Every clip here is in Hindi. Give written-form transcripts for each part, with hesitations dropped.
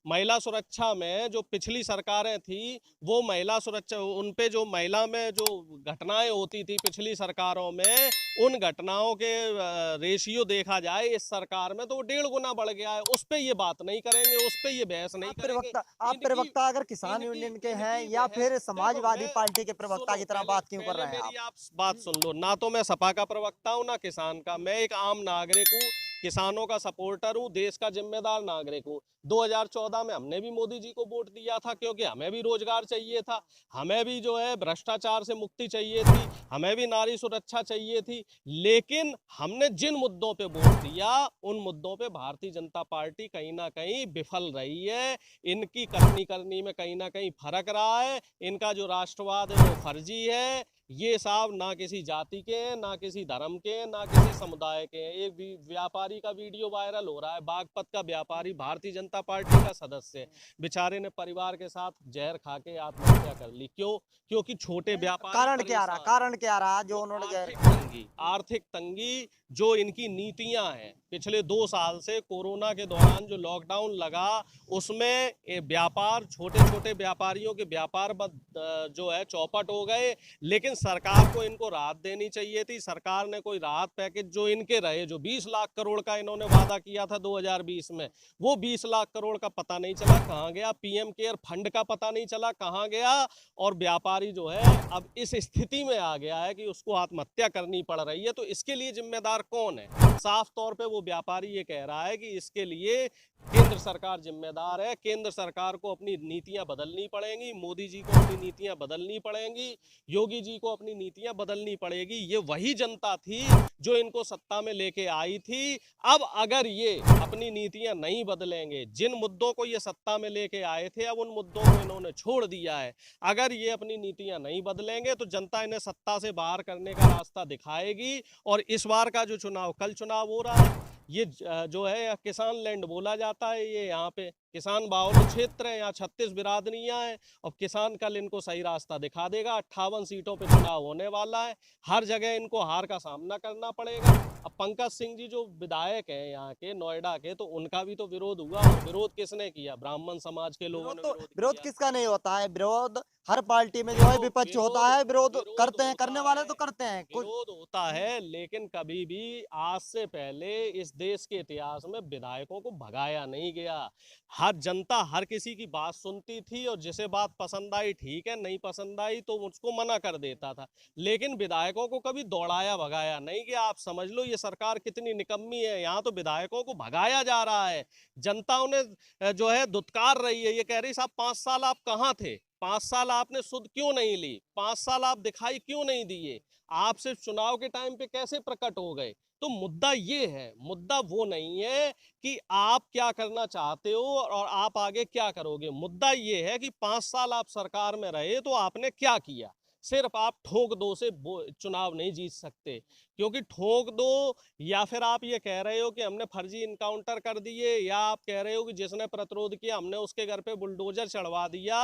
महिला सुरक्षा में जो पिछली सरकारें थी, वो महिला सुरक्षा, उन पे जो महिला में जो घटनाएं होती थी पिछली सरकारों में, उन घटनाओं के रेशियो देखा जाए इस सरकार में तो वो 1.5 गुना बढ़ गया है। उस पे ये बात नहीं करेंगे, उस पे ये बहस नहीं करेंगे। आप इनकी प्रवक्ता अगर किसान इनकी यूनियन के हैं इनकी या बहस, फिर देखो समाजवादी मैं, पार्टी के प्रवक्ता सुनो की तरह पहले बात क्यों कर पहले रहे हैं मेरी आप? आप बात सुन लो। ना तो मैं सपा का प्रवक्ता हूँ ना किसान का, मैं एक आम नागरिक हूँ, किसानों का सपोर्टर हूँ, देश का जिम्मेदार नागरिक हूँ। 2014 में हमने भी मोदी जी को वोट दिया था, क्योंकि हमें भी रोजगार चाहिए था, हमें भी जो है भ्रष्टाचार से मुक्ति चाहिए थी, हमें भी नारी सुरक्षा चाहिए थी। लेकिन हमने जिन मुद्दों पे वोट दिया, उन मुद्दों पे भारतीय जनता पार्टी कहीं ना कहीं विफल रही है। इनकी करनी करनी में कहीं ना कहीं फर्क रहा है। इनका जो राष्ट्रवाद है वो फर्जी है। ये साहब ना किसी जाति के हैं, ना किसी धर्म के हैं, ना किसी समुदाय के हैं। एक व्यापारी का वीडियो वायरल हो रहा है, बागपत का व्यापारी भारतीय जनता पार्टी का सदस्य है, बेचारे ने परिवार के साथ जहर खा के आत्महत्या कर ली। क्यों? क्योंकि छोटे व्यापारी कारण क्या रहा? परेशान कारण हैं। क्या रहा जो वो उन्होंने आर्थिक तंगी जो इनकी नीतियां हैं पिछले 2 साल से, कोरोना के दौरान जो लॉकडाउन लगा, उसमें व्यापार, छोटे छोटे व्यापारियों के व्यापार जो है चौपट हो गए। लेकिन सरकार को इनको राहत देनी चाहिए थी। सरकार ने कोई राहत पैकेज जो इनके रहे, जो 20 लाख करोड़ का इन्होंने वादा किया था 2020 में, वो 20 लाख करोड़ का पता नहीं चला कहाँ गया। पीएम केयर फंड का पता नहीं चला कहाँ गया। और व्यापारी जो है अब इस स्थिति में आ गया है कि उसको आत्महत्या करनी पड़ रही है। तो इसके लिए जिम्मेदार कौन है? साफ तौर पे वो व्यापारी ये कह रहा है कि इसके लिए केंद्र सरकार जिम्मेदार है। केंद्र सरकार को अपनी नीतियां बदलनी पड़ेंगी, मोदी जी को अपनी नीतियां बदलनी पड़ेंगी, योगी जी को अपनी नीतियां बदलनी पड़ेगी। ये वही जनता थी जो इनको सत्ता में लेके आई थी। अब अगर ये अपनी नीतियां नहीं बदलेंगे, जिन मुद्दों को ये सत्ता में लेके आए थे, अब उन मुद्दों को इन्होंने छोड़ दिया है। अगर ये अपनी नीतियां नहीं बदलेंगे तो जनता इन्हें सत्ता से बाहर करने का रास्ता दिखाएगी। और इस बार का जो चुनाव, कल चुनाव हो रहा है, ये जो है किसान लैंड बोला जाता है। ये यहाँ पे किसान बाहुल्य क्षेत्र है, यहाँ 36 बिरादरियां हैं। और किसान कल इनको सही रास्ता दिखा देगा। 58 सीटों पे चुनाव होने वाला है, हर जगह इनको हार का सामना करना पड़ेगा। अब पंकज सिंह जी जो विधायक हैं यहाँ के, नोएडा के, तो उनका भी तो विरोध हुआ। और विरोध किसने किया? ब्राह्मण समाज के लोगों ने विरोध विरोध किया। किसका नहीं होता है? विरोध हर पार्टी में जो है देखो, विपक्ष होता विरोध है, विरोध विरोध करते हैं, होता करने वाले है, तो करते हैं कुछ। विरोध होता है, लेकिन कभी भी आज से पहले इस देश के इतिहास में विधायकों को भगाया नहीं गया। हर जनता हर किसी की बात सुनती थी, और जिसे बात पसंद आई ठीक है, नहीं पसंद आई तो उसको मना कर देता था। लेकिन विधायकों को कभी दौड़ाया भगाया नहीं गया। आप समझ लो ये सरकार कितनी निकम्मी है। यहाँ तो विधायकों को भगाया जा रहा है। जनता उन्हें जो है दुत्कार रही है। ये कह रही साहब 5 साल आप कहाँ थे? 5 साल आपने सुध क्यों नहीं ली? 5 साल आप दिखाई क्यों नहीं दिए? आप सिर्फ चुनाव के टाइम पे कैसे प्रकट हो गए? तो मुद्दा ये है, मुद्दा वो नहीं है कि आप क्या करना चाहते हो और आप आगे क्या करोगे। मुद्दा ये है कि 5 साल आप सरकार में रहे तो आपने क्या किया। सिर्फ आप ठोक दो से चुनाव नहीं जीत सकते। क्योंकि ठोक दो, या फिर आप ये कह रहे हो कि हमने फर्जी इनकाउंटर कर दिए, या आप कह रहे हो कि जिसने प्रतिरोध किया हमने उसके घर पे बुलडोजर चढ़वा दिया,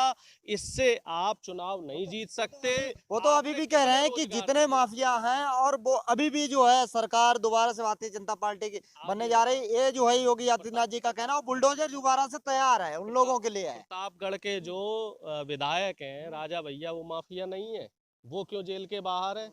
इससे आप चुनाव नहीं जीत सकते। वो तो अभी आपने भी कह रहे कितने हैं कि रोजगार जितने दिए? माफिया हैं, और वो अभी भी जो है सरकार दोबारा से भारतीय जनता पार्टी की आप बनने ये जा बताओ, रही। ये जो है योगी आदित्यनाथ जी का कहना, वो प्रताप बुलडोजर दोबारा से तैयार है, उन लोगों के लिए है। प्रतापगढ़ के जो विधायक हैं राजा भैया, वो माफिया नहीं है? वो क्यों जेल के बाहर है?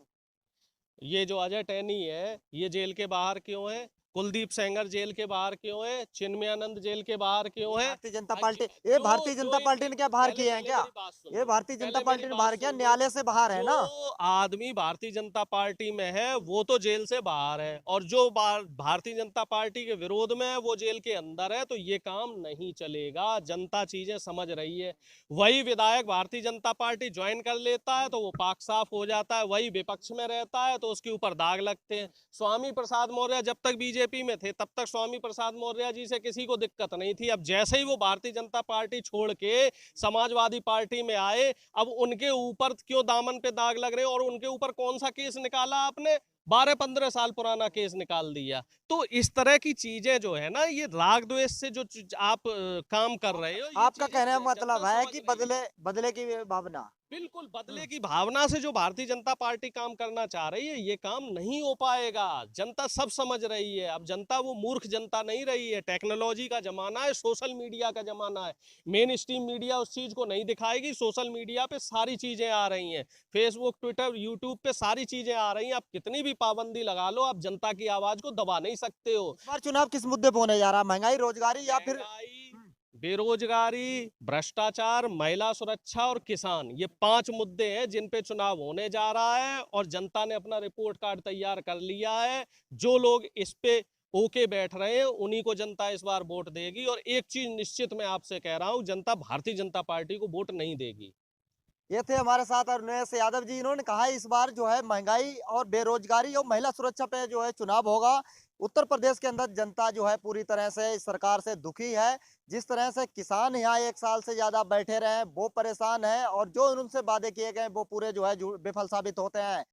ये जो अजय टैनी है, ये जेल के बाहर क्यों है? कुलदीप सेंगर जेल के बाहर क्यों है? चिन्मयानंद जेल के बाहर क्यों है? ये जो भारतीय जो जनता पार्टी इनके, ने क्या बाहर पहले किए हैं पहले क्या? मेरी बात सुन ये लो, भारतीय जनता पहले मेरी पार्टी ने बात बाहर किया, सुन लो। न्यायालय से बाहर है जो ना। आदमी भारतीय जनता पार्टी में है वो तो जेल से बाहर है, और जो भारतीय जनता पार्टी के विरोध में है वो जेल के अंदर है। तो ये काम नहीं चलेगा। जनता चीजें समझ रही है। वही विधायक भारतीय जनता पार्टी ज्वाइन कर लेता है तो वो पाक साफ हो जाता है, वही विपक्ष में रहता है तो उसके ऊपर दाग लगते हैं। स्वामी प्रसाद मौर्य जब तक बीजेपी में थे, तब तक स्वामी प्रसाद मौर्य जी से किसी को दिक्कत नहीं थी। अब जैसे ही वो भारतीय जनता पार्टी छोड़ के समाजवादी पार्टी में आए, अब उनके ऊपर क्यों दामन पे दाग लग रहे हैं? और उनके ऊपर कौन सा केस निकाला आपने? 12-15 साल पुराना केस निकाल दिया। तो इस तरह की चीजें जो है ना, ये राग द्वेष से जो आप काम कर रहे हो, ये आपका चीजें कहने का जनता मतलब है समझ कि रही है। बदले बदले की भावना। बिल्कुल बदले की भावना से जो भारतीय जनता पार्टी काम करना चाह रही है, ये काम नहीं हो पाएगा। जनता सब समझ रही है। अब जनता वो मूर्ख जनता नहीं रही है। टेक्नोलॉजी का जमाना है, सोशल मीडिया का जमाना है। मेन स्ट्रीम मीडिया उस चीज को नहीं दिखाएगी। सोशल मीडिया पे सारी चीजें आ रही हैं, फेसबुक, ट्विटर, यूट्यूब पे सारी चीजें आ रही हैं। आप कितनी भी पाबंदी लगा लो, आप जनता की आवाज को दबा नहीं सकते हो। इस बार चुनाव किस मुद्दे पे होने जा रहा है? महंगाई, रोजगारी या फिर महंगाई, बेरोजगारी, भ्रष्टाचार, महिला सुरक्षा और किसान, ये 5 मुद्दे हैं जिन पे चुनाव होने जा रहा है। और जनता ने अपना रिपोर्ट कार्ड तैयार कर लिया है। जो लोग इस पे ओके बैठ रहे हैं, उन्हीं को जनता इस बार वोट देगी। और एक चीज निश्चित मैं आपसे कह रहा हूं, जनता भारतीय जनता पार्टी को वोट नहीं देगी। ये थे हमारे साथ अरुणेश यादव जी। इन्होंने कहा है इस बार जो है महंगाई और बेरोजगारी और महिला सुरक्षा पे जो है चुनाव होगा। उत्तर प्रदेश के अंदर जनता जो है पूरी तरह से इस सरकार से दुखी है। जिस तरह से किसान यहाँ 1 साल से ज्यादा बैठे रहे हैं, वो परेशान है और जो उनसे वादे किए गए वो पूरे जो है विफल साबित होते हैं।